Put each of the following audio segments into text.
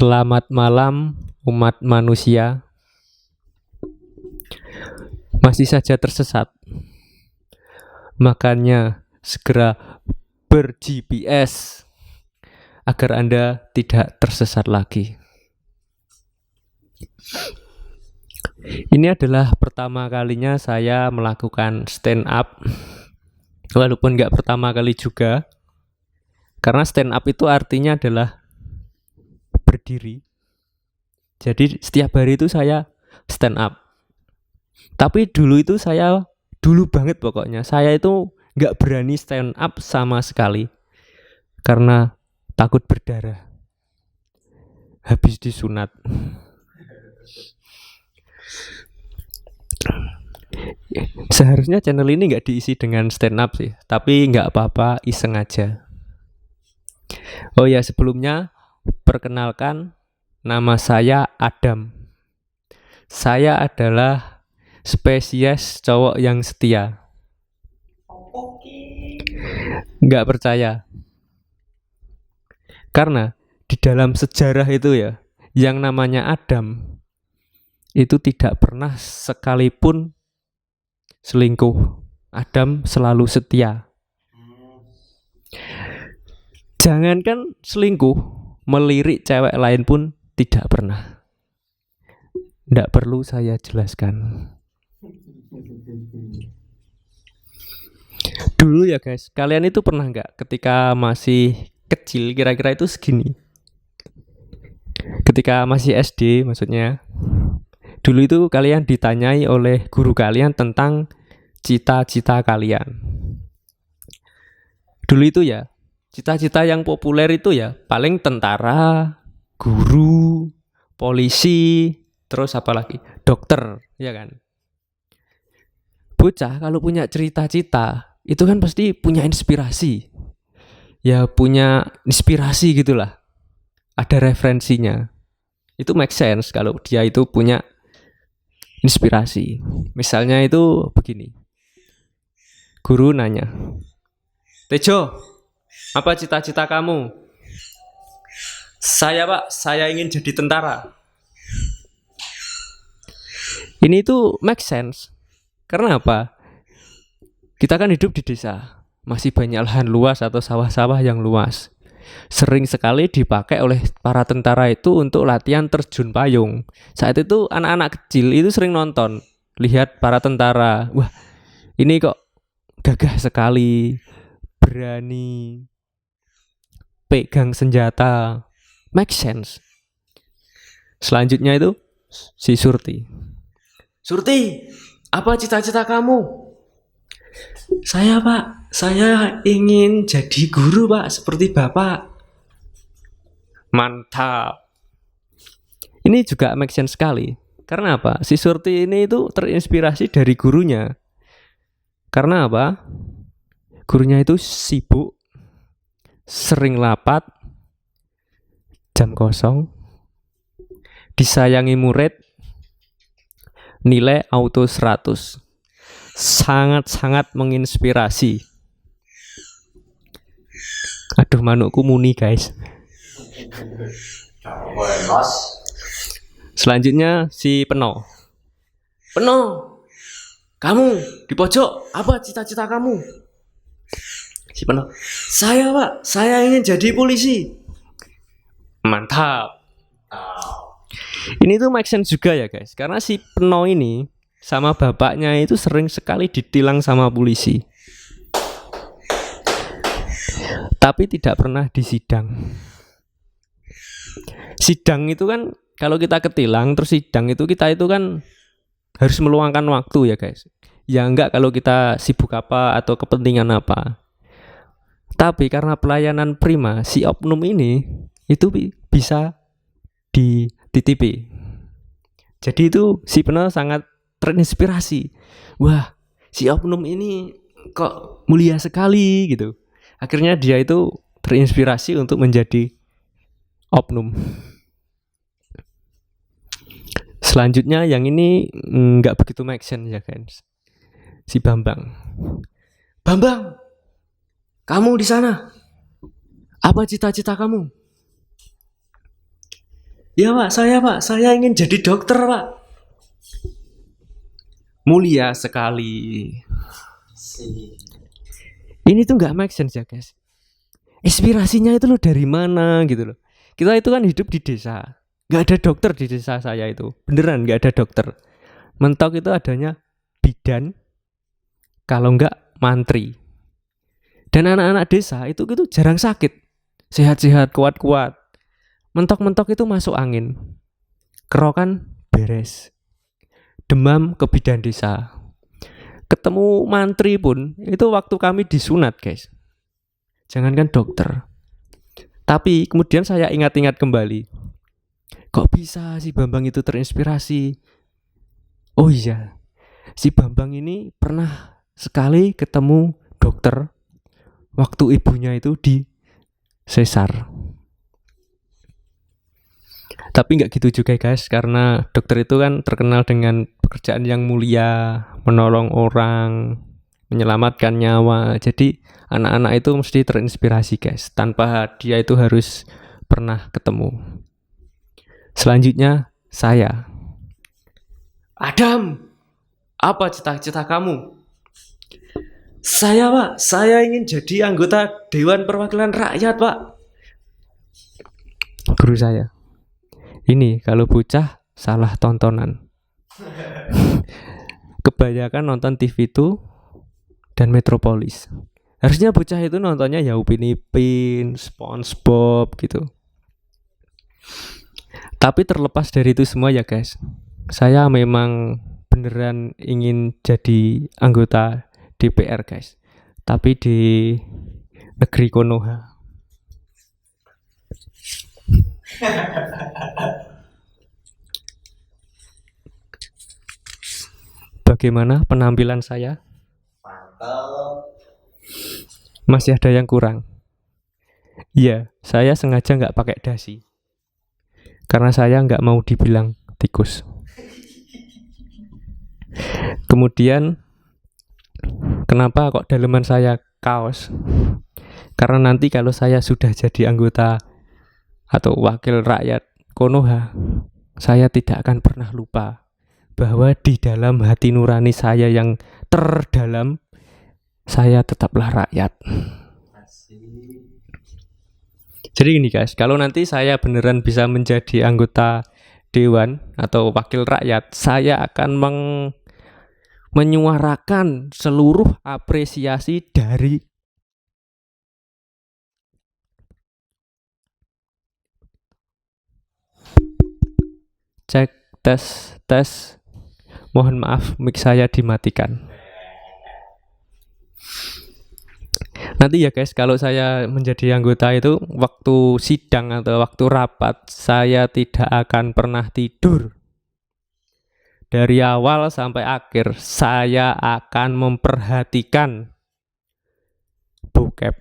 Selamat malam umat manusia. Masih saja tersesat. Makanya segera ber-GPS agar Anda tidak tersesat lagi. Ini adalah pertama kalinya saya melakukan stand up. Walaupun nggak pertama kali juga. Karena stand up itu artinya adalah berdiri. Jadi setiap hari itu saya stand up. Tapi dulu banget pokoknya, saya itu gak berani stand up sama sekali. Karena takut berdarah habis disunat. Seharusnya channel ini gak diisi dengan stand up sih, tapi gak apa-apa, iseng aja. Oh ya, sebelumnya perkenalkan, nama saya Adam. Saya adalah spesies cowok yang setia. Nggak percaya. Karena di dalam sejarah itu ya, yang namanya Adam itu tidak pernah sekalipun selingkuh. Adam selalu setia. Jangankan selingkuh, melirik cewek lain pun tidak pernah. Nggak perlu saya jelaskan. Dulu ya guys, kalian itu pernah nggak ketika masih kecil, kira-kira itu segini, ketika masih SD maksudnya, dulu itu kalian ditanyai oleh guru kalian tentang cita-cita kalian. Dulu itu ya, cita-cita yang populer itu ya paling tentara, guru, polisi, terus apa lagi? Dokter, ya kan? Bocah kalau punya cita-cita, itu kan pasti punya inspirasi. Ya punya inspirasi gitulah. Ada referensinya. Itu make sense kalau dia itu punya inspirasi. Misalnya itu begini. Guru nanya, "Tejo, apa cita-cita kamu?" "Saya, Pak, saya ingin jadi tentara." Ini tuh make sense. Karena apa? Kita kan hidup di desa, masih banyak lahan luas atau sawah-sawah yang luas. Sering sekali dipakai oleh para tentara itu untuk latihan terjun payung. Saat itu anak-anak kecil itu sering nonton, lihat para tentara. Wah, ini kok gagah sekali, berani, pegang senjata. Make sense. Selanjutnya itu si Surti. "Surti, apa cita-cita kamu?" "Saya, Pak, saya ingin jadi guru, Pak, seperti Bapak." Mantap. Ini juga make sense sekali. Karena apa? Si Surti ini itu terinspirasi dari gurunya. Karena apa? Gurunya itu sibuk, sering lapat, jam kosong, disayangi murid, nilai auto 100. Sangat-sangat menginspirasi. Aduh, manukku muni guys. Selanjutnya si Peno. "Peno, kamu di pojok, apa cita-cita kamu?" Si Peno, "Saya, Pak, saya ingin jadi polisi." Mantap. Ini tuh make sense juga ya guys. Karena si Peno ini sama bapaknya itu sering sekali ditilang sama polisi. Tapi tidak pernah disidang. Sidang itu kan kalau kita ketilang terus sidang itu kita itu kan harus meluangkan waktu ya guys. Ya enggak kalau kita sibuk apa atau kepentingan apa. Tapi karena pelayanan prima, si oknum ini itu bisa dititipi. Jadi itu si Peno sangat terinspirasi. Wah, si oknum ini kok mulia sekali gitu. Akhirnya dia itu terinspirasi untuk menjadi oknum. Selanjutnya yang ini nggak begitu make sense ya guys. Si Bambang. "Bambang, kamu di sana. Apa cita-cita kamu?" Ya Pak, saya ingin jadi dokter Pak. Mulia sekali. Ini tuh nggak make sense ya guys. Inspirasinya itu loh dari mana gitu loh. Kita itu kan hidup di desa. Nggak ada dokter di desa saya itu. Beneran nggak ada dokter. Mentok itu adanya bidan, kalau nggak mantri. Dan anak-anak desa itu jarang sakit. Sehat-sehat, kuat-kuat. Mentok-mentok itu masuk angin. Kerokan beres. Demam ke bidan desa. Ketemu mantri pun itu waktu kami disunat guys. Jangankan dokter. Tapi kemudian saya ingat-ingat kembali. Kok bisa si Bambang itu terinspirasi? Oh iya, si Bambang ini pernah sekali ketemu dokter waktu ibunya itu di sesar. Tapi nggak gitu juga guys, karena dokter itu kan terkenal dengan pekerjaan yang mulia, menolong orang, menyelamatkan nyawa. Jadi anak-anak itu mesti terinspirasi guys, tanpa dia itu harus pernah ketemu. Selanjutnya saya. Adam, apa cita-cita kamu? Saya Pak, saya ingin jadi anggota Dewan Perwakilan Rakyat Pak. Guru saya. Ini kalau bocah salah tontonan. Kebanyakan nonton TV itu dan Metropolis. Harusnya bocah itu nontonnya ya Upin Ipin, SpongeBob gitu. Tapi terlepas dari itu semua ya guys, saya memang beneran ingin jadi anggota DPR guys. Tapi di negeri Konoha. Bagaimana penampilan saya? Masih ada yang kurang? Iya, saya sengaja nggak pakai dasi. Karena saya nggak mau dibilang tikus. Kemudian, kenapa kok daleman saya kaos? Karena nanti kalau saya sudah jadi anggota atau wakil rakyat Konoha, saya tidak akan pernah lupa bahwa di dalam hati nurani saya yang terdalam, saya tetaplah rakyat. Jadi gini guys, kalau nanti saya beneran bisa menjadi anggota dewan atau wakil rakyat, saya akan menyuarakan seluruh apresiasi dari cek tes. Mohon maaf, mic saya dimatikan. Nanti ya guys, kalau saya menjadi anggota itu, waktu sidang atau waktu rapat, saya tidak akan pernah tidur. Dari awal sampai akhir, saya akan memperhatikan bokep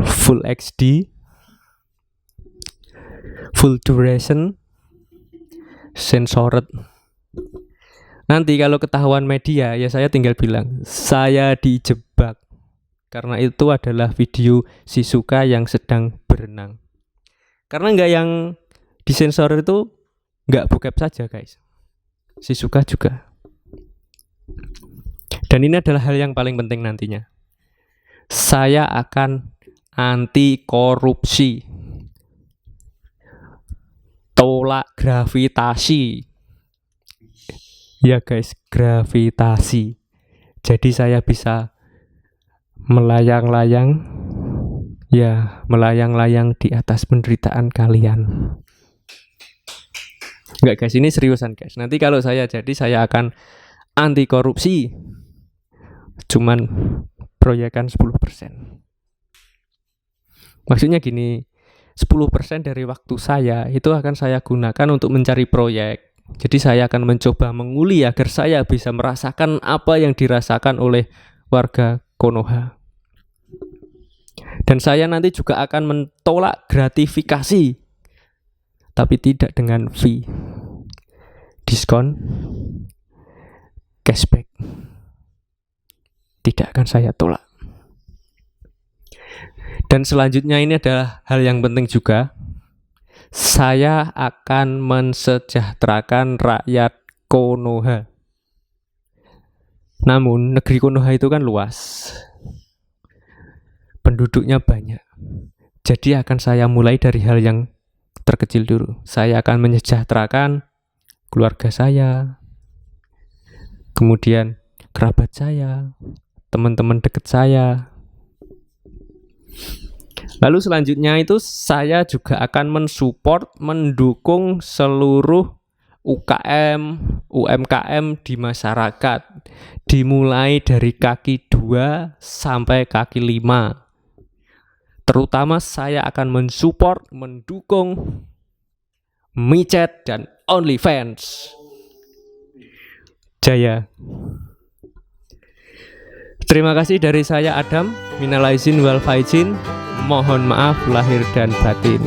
full HD, full duration, censored. Nanti kalau ketahuan media, ya saya tinggal bilang, saya dijebak. Karena itu adalah video Shizuka yang sedang berenang. Karena nggak yang disensor itu nggak bokep saja guys. Shizuka juga. Dan ini adalah hal yang paling penting nantinya. Saya akan anti korupsi. Tolak gravitasi. Ya guys, gravitasi. Jadi saya bisa melayang-layang, ya melayang-layang di atas penderitaan kalian. Enggak guys, ini seriusan guys. Nanti kalau saya jadi, saya akan anti korupsi. Cuman proyekan 10%. Maksudnya gini, 10% dari waktu saya itu akan saya gunakan untuk mencari proyek. Jadi saya akan mencoba menguli agar saya bisa merasakan apa yang dirasakan oleh warga Konoha. Dan saya nanti juga akan mentolak gratifikasi, tapi tidak dengan fee, diskon, cashback. Tidak akan saya tolak. Dan selanjutnya ini adalah hal yang penting juga. Saya akan mensejahterakan rakyat Konoha. Namun negeri Konoha itu kan luas, penduduknya banyak. Jadi akan saya mulai dari hal yang terkecil dulu. Saya akan menyejahterakan keluarga saya, kemudian kerabat saya, teman-teman dekat saya. Lalu selanjutnya itu saya juga akan mensupport, mendukung seluruh UKM, UMKM di masyarakat, dimulai dari kaki 2 sampai kaki 5. Terutama saya akan mensupport, mendukung micet dan OnlyFans. Jaya. Terima kasih dari saya Adam. Minal aizin wal faizin. Mohon maaf lahir dan batin.